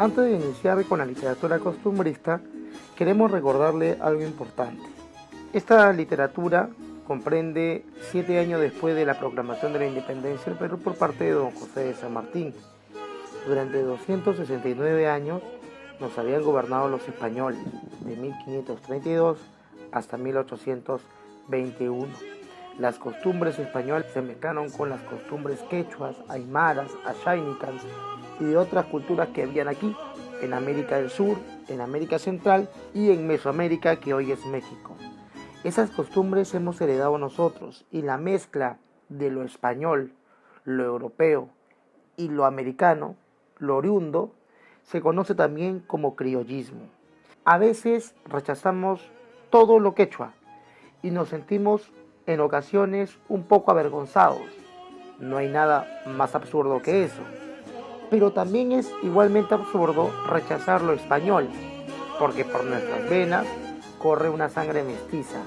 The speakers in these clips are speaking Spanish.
Antes de iniciar con la literatura costumbrista, queremos recordarle algo importante. Esta literatura comprende 7 años después de la proclamación de la independencia del Perú por parte de don José de San Martín. Durante 269 años nos habían gobernado los españoles, de 1532 hasta 1821. Las costumbres españolas se mezclaron con las costumbres quechuas, aymaras, ashaynicas y de otras culturas que habían aquí, en América del Sur, en América Central y en Mesoamérica, que hoy es México. Esas costumbres hemos heredado nosotros, y la mezcla de lo español, lo europeo y lo americano, lo oriundo, se conoce también como criollismo. A veces rechazamos todo lo quechua y nos sentimos en ocasiones un poco avergonzados. No hay nada más absurdo que eso. Pero también es igualmente absurdo rechazar lo español, porque por nuestras venas corre una sangre mestiza,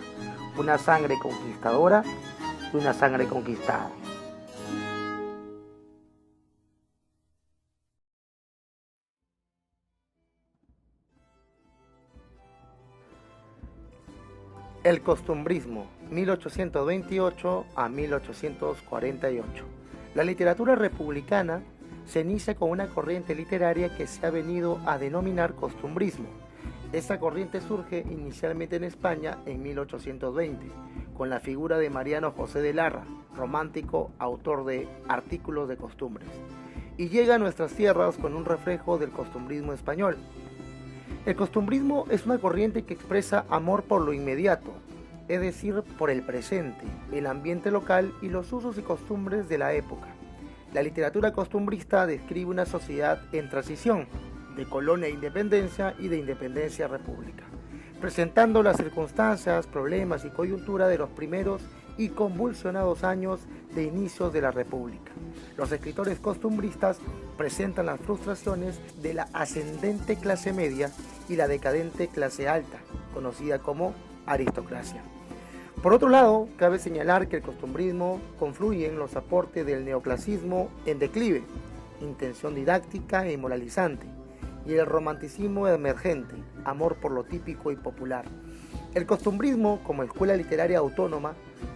una sangre conquistadora y una sangre conquistada. El costumbrismo, 1828 a 1848. La literatura republicana se inicia con una corriente literaria que se ha venido a denominar costumbrismo. Esta corriente surge inicialmente en España en 1820, con la figura de Mariano José de Larra, romántico, autor de Artículos de Costumbres, y llega a nuestras tierras con un reflejo del costumbrismo español. El costumbrismo es una corriente que expresa amor por lo inmediato, es decir, por el presente, el ambiente local y los usos y costumbres de la época. La literatura costumbrista describe una sociedad en transición, de colonia a independencia y de independencia a república, presentando las circunstancias, problemas y coyuntura de los primeros y convulsionados años de inicios de la república. Los escritores costumbristas presentan las frustraciones de la ascendente clase media y la decadente clase alta, conocida como aristocracia. Por otro lado, cabe señalar que el costumbrismo confluye en los aportes del neoclasismo en declive, intención didáctica y moralizante, y el romanticismo emergente, amor por lo típico y popular. El costumbrismo, como escuela literaria autónoma,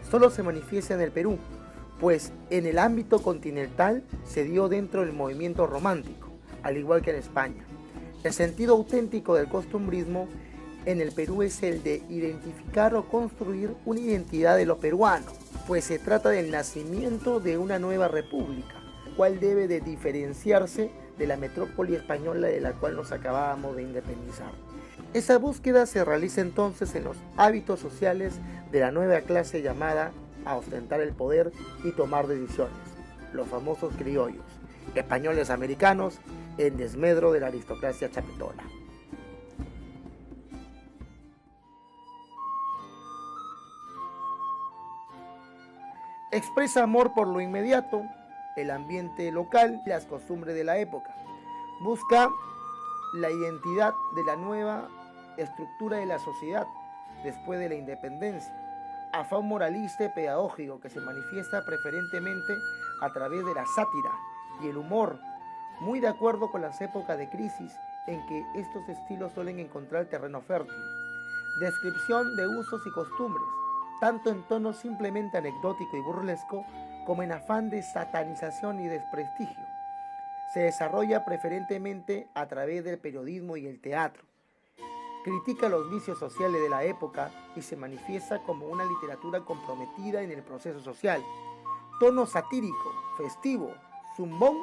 solo se manifiesta en el Perú, pues en el ámbito continental se dio dentro del movimiento romántico, al igual que en España. El sentido auténtico del costumbrismo en el Perú es el de identificar o construir una identidad de lo peruano, pues se trata del nacimiento de una nueva república, cual debe de diferenciarse de la metrópoli española de la cual nos acabábamos de independizar. Esa búsqueda se realiza entonces en los hábitos sociales de la nueva clase llamada a ostentar el poder y tomar decisiones, los famosos criollos, españoles americanos en desmedro de la aristocracia chapetona. Expresa amor por lo inmediato, el ambiente local y las costumbres de la época. Busca la identidad de la nueva estructura de la sociedad después de la independencia. Afán moralista y pedagógico que se manifiesta preferentemente a través de la sátira y el humor, muy de acuerdo con las épocas de crisis en que estos estilos suelen encontrar terreno fértil. Descripción de usos y costumbres, tanto en tono simplemente anecdótico y burlesco, como en afán de satanización y desprestigio. Se desarrolla preferentemente a través del periodismo y el teatro. Critica los vicios sociales de la época y se manifiesta como una literatura comprometida en el proceso social. Tono satírico, festivo, zumbón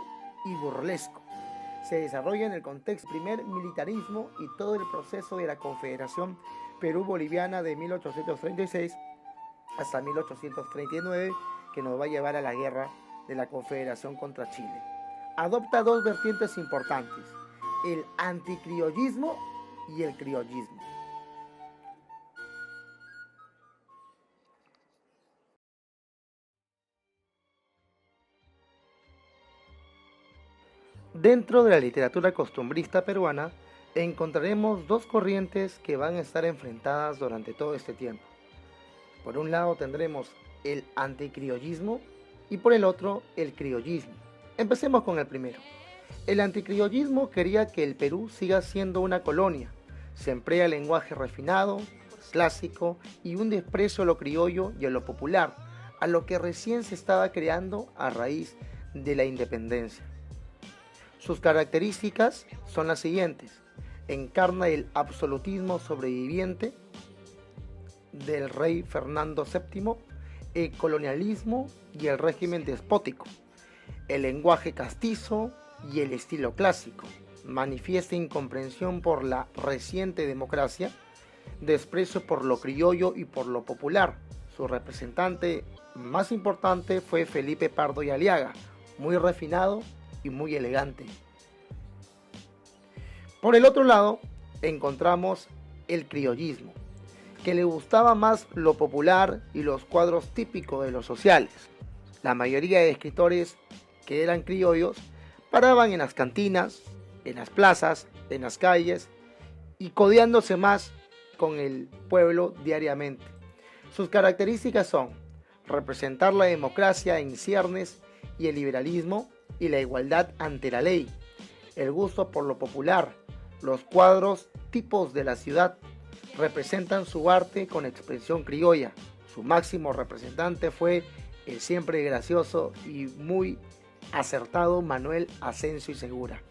y burlesco. Se desarrolla en el contexto del primer militarismo y todo el proceso de la Confederación Perú-Boliviana de 1836 hasta 1839, que nos va a llevar a la guerra de la Confederación contra Chile. Adopta dos vertientes importantes, el anticriollismo y el criollismo. Dentro de la literatura costumbrista peruana encontraremos dos corrientes que van a estar enfrentadas durante todo este tiempo. Por un lado tendremos el anticriollismo y por el otro el criollismo. Empecemos con el primero. El anticriollismo quería que el Perú siga siendo una colonia. Se emplea lenguaje refinado, clásico y un desprecio a lo criollo y a lo popular, a lo que recién se estaba creando a raíz de la independencia. Sus características son las siguientes. Encarna el absolutismo sobreviviente del rey Fernando VII, el colonialismo y el régimen despótico, el lenguaje castizo y el estilo clásico. Manifiesta incomprensión por la reciente democracia, desprecio por lo criollo y por lo popular. Su representante más importante fue Felipe Pardo y Aliaga, muy refinado y muy elegante. Por el otro lado, encontramos el criollismo, que le gustaba más lo popular y los cuadros típicos de los sociales. La mayoría de escritores que eran criollos paraban en las cantinas, en las plazas, en las calles y codeándose más con el pueblo diariamente. Sus características son representar la democracia en ciernes y el liberalismo y la igualdad ante la ley, el gusto por lo popular, los cuadros tipos de la ciudad, representan su arte con expresión criolla. Su máximo representante fue el siempre gracioso y muy acertado Manuel Asencio y Segura.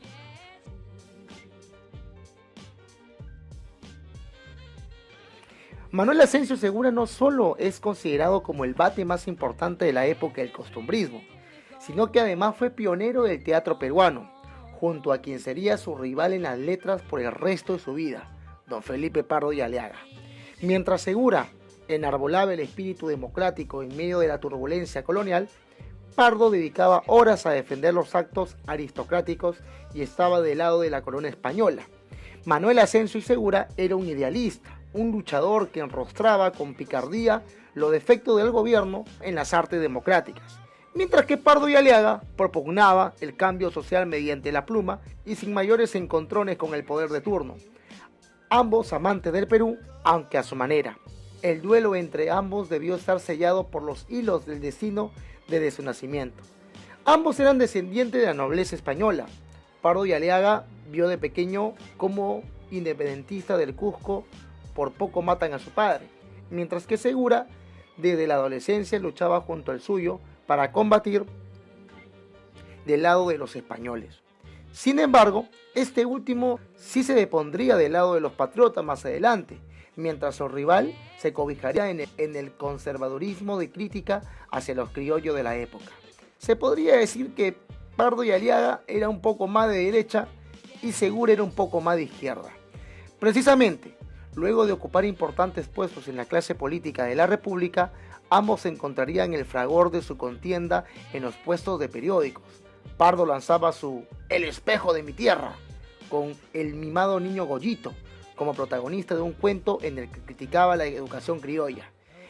Manuel Asencio Segura no solo es considerado como el vate más importante de la época del costumbrismo, sino que además fue pionero del teatro peruano, junto a quien sería su rival en las letras por el resto de su vida, don Felipe Pardo y Aliaga. Mientras Segura enarbolaba el espíritu democrático en medio de la turbulencia colonial, Pardo dedicaba horas a defender los actos aristocráticos y estaba del lado de la corona española. Manuel Asencio y Segura era un idealista, un luchador que enrostraba con picardía los defectos del gobierno en las artes democráticas, mientras que Pardo y Aliaga propugnaba el cambio social mediante la pluma y sin mayores encontrones con el poder de turno. Ambos amantes del Perú, aunque a su manera. El duelo entre ambos debió estar sellado por los hilos del destino desde su nacimiento. Ambos eran descendientes de la nobleza española. Pardo y Aliaga vio de pequeño como independentista del Cusco por poco matan a su padre, mientras que Segura desde la adolescencia luchaba junto al suyo para combatir del lado de los españoles. Sin embargo, este último sí se depondría del lado de los patriotas más adelante, mientras su rival se cobijaría en el conservadurismo de crítica hacia los criollos de la época. Se podría decir que Pardo y Aliaga era un poco más de derecha y Segura era un poco más de izquierda. Precisamente, luego de ocupar importantes puestos en la clase política de la República, ambos se encontrarían en el fragor de su contienda en los puestos de periódicos. Pardo lanzaba su El espejo de mi tierra, con el mimado niño Goyito, como protagonista de un cuento en el que criticaba la educación criolla.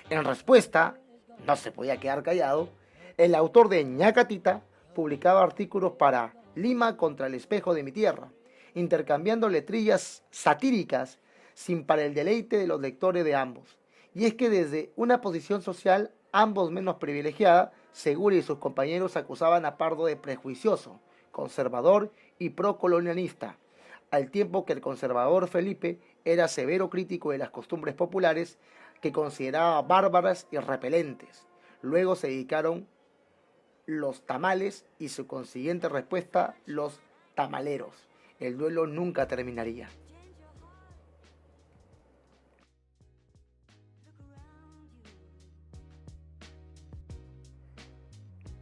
En respuesta, no se podía quedar callado, el autor de Ñacatita publicaba artículos para Lima contra el espejo de mi tierra, intercambiando letrillas satíricas sin para el deleite de los lectores de ambos. Y es que desde una posición social ambos menos privilegiada, Segura y sus compañeros acusaban a Pardo de prejuicioso, conservador y procolonialista, al tiempo que el conservador Felipe era severo crítico de las costumbres populares que consideraba bárbaras y repelentes. Luego se dedicaron los tamales y su consiguiente respuesta, los tamaleros. El duelo nunca terminaría.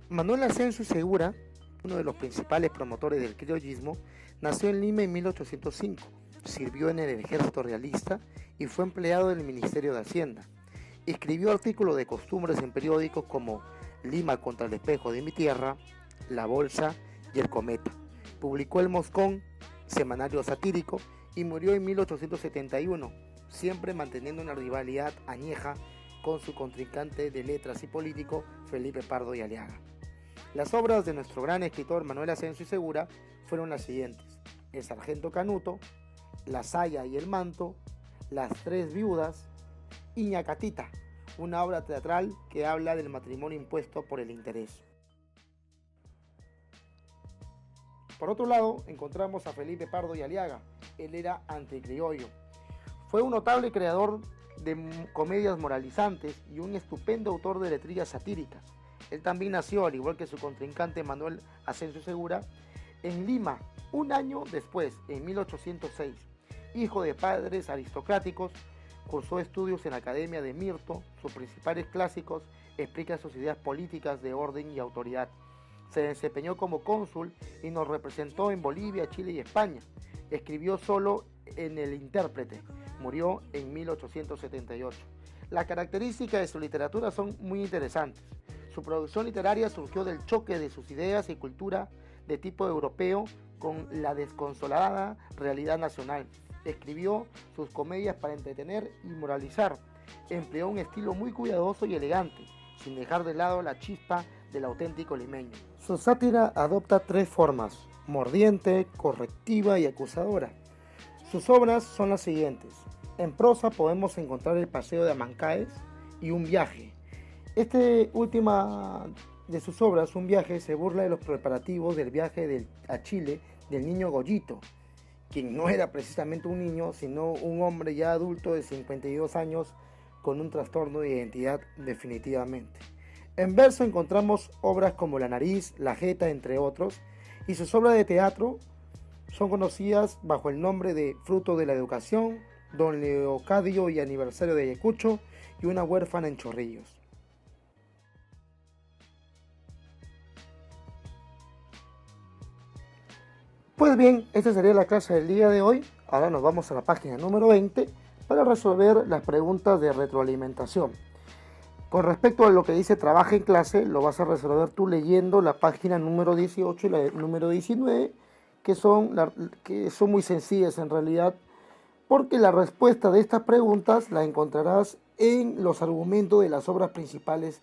Manuel Asencio Segura, uno de los principales promotores del criollismo, nació en Lima en 1805, sirvió en el ejército realista y fue empleado en el Ministerio de Hacienda. Escribió artículos de costumbres en periódicos como Lima contra el espejo de mi tierra, La Bolsa y El Cometa. Publicó El Moscón, semanario satírico, y murió en 1871, siempre manteniendo una rivalidad añeja con su contrincante de letras y político Felipe Pardo y Aliaga. Las obras de nuestro gran escritor Manuel Asencio y Segura fueron las siguientes: El Sargento Canuto, La Saya y el Manto, Las Tres Viudas y Ñacatita, una obra teatral que habla del matrimonio impuesto por el interés. Por otro lado, encontramos a Felipe Pardo y Aliaga. Él era anticriollo. Fue un notable creador de comedias moralizantes y un estupendo autor de letrillas satíricas. Él también nació, al igual que su contrincante Manuel Asensio Segura, en Lima, un año después, en 1806. Hijo de padres aristocráticos, cursó estudios en la Academia de Mirto. Sus principales clásicos explican sus ideas políticas de orden y autoridad. Se desempeñó como cónsul y nos representó en Bolivia, Chile y España. Escribió solo en El Intérprete. Murió en 1878. Las características de su literatura son muy interesantes. Su producción literaria surgió del choque de sus ideas y cultura de tipo europeo con la desconsolada realidad nacional. Escribió sus comedias para entretener y moralizar. Empleó un estilo muy cuidadoso y elegante, sin dejar de lado la chispa del auténtico limeño. Su sátira adopta tres formas: mordiente, correctiva y acusadora. Sus obras son las siguientes. En prosa podemos encontrar El paseo de Amancaes y Un viaje. Última de sus obras, Un viaje, se burla de los preparativos del viaje a Chile del niño Goyito, quien no era precisamente un niño, sino un hombre ya adulto de 52 años con un trastorno de identidad definitivamente. En verso encontramos obras como La nariz, La jeta, entre otros, y sus obras de teatro son conocidas bajo el nombre de Fruto de la educación, Don Leocadio y Aniversario de Ayacucho y Una huérfana en Chorrillos. Pues bien, esta sería la clase del día de hoy. Ahora nos vamos a la página número 20 para resolver las preguntas de retroalimentación. Con respecto a lo que dice trabaja en clase, lo vas a resolver tú leyendo la página número 18 y la número 19, que son muy sencillas en realidad, porque la respuesta de estas preguntas la encontrarás en los argumentos de las obras principales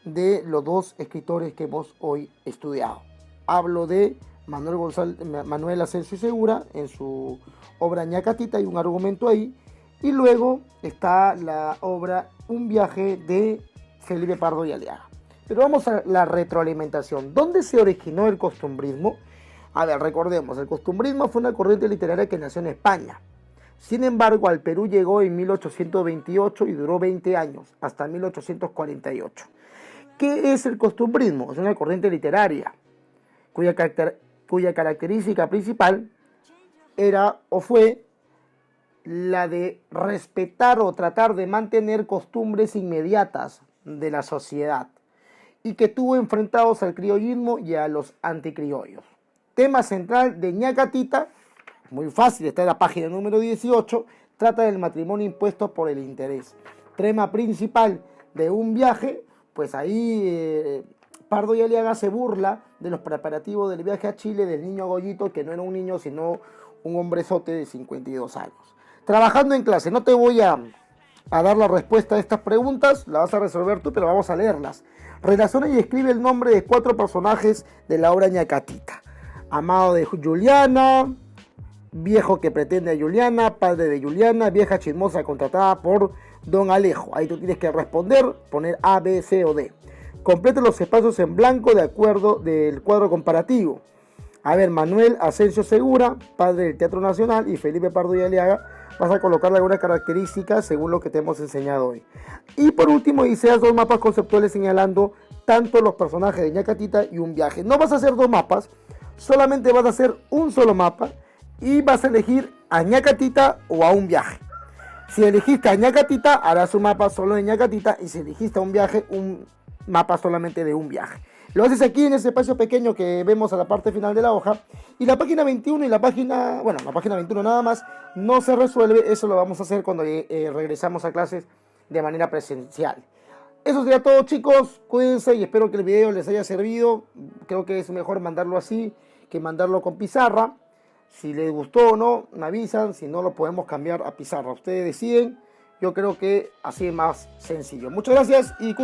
de los dos escritores que hemos hoy estudiado. Hablo de Manuel Asensio Segura en su obra Ñacatita, hay un argumento ahí, y luego está la obra Un viaje de Felipe Pardo y Aliaga. Pero vamos a la retroalimentación. ¿Dónde se originó el costumbrismo? A ver, recordemos, el costumbrismo fue una corriente literaria que nació en España. Sin embargo, al Perú llegó en 1828 y duró 20 años, hasta 1848. ¿Qué es el costumbrismo? Es una corriente literaria cuya característica principal era o fue la de respetar o tratar de mantener costumbres inmediatas de la sociedad y que tuvo enfrentados al criollismo y a los anticriollos. Tema central de Ñacatita, muy fácil, está en la página número 18, trata del matrimonio impuesto por el interés. Tema principal de Un viaje, pues ahí Pardo y Aliaga se burla de los preparativos del viaje a Chile del niño Goyito, que no era un niño sino un hombrezote de 52 años. Trabajando en clase, no te voy a dar la respuesta a estas preguntas, la vas a resolver tú, pero vamos a leerlas. Relaciona y escribe el nombre de 4 personajes de la obra Ñacatita. Amado de Juliana, viejo que pretende a Juliana, padre de Juliana, vieja chismosa contratada por Don Alejo. Ahí tú tienes que responder, poner A, B, C o D. Complete los espacios en blanco de acuerdo del cuadro comparativo. A ver, Manuel Asensio Segura, padre del Teatro Nacional, y Felipe Pardo y Aliaga, vas a colocarle algunas características según lo que te hemos enseñado hoy. Y por último, diseñas 2 mapas conceptuales señalando tanto los personajes de Ñacatita y Un viaje. No vas a hacer 2 mapas, solamente vas a hacer un solo mapa y vas a elegir a Ñacatita o a Un viaje. Si elegiste a Ñacatita, harás un mapa solo de Ñacatita, y si elegiste a Un viaje, un mapa solamente de Un viaje. Lo haces aquí en ese espacio pequeño que vemos a la parte final de la hoja, y la página 21 y la página 21 nada más no se resuelve. Eso lo vamos a hacer cuando regresamos a clases de manera presencial. Eso sería todo, chicos, cuídense y espero que el video les haya servido. Creo que es mejor mandarlo así que mandarlo con pizarra. Si les gustó o no, me avisan, si no lo podemos cambiar a pizarra. Ustedes deciden, yo creo que así es más sencillo. Muchas gracias y cuídense.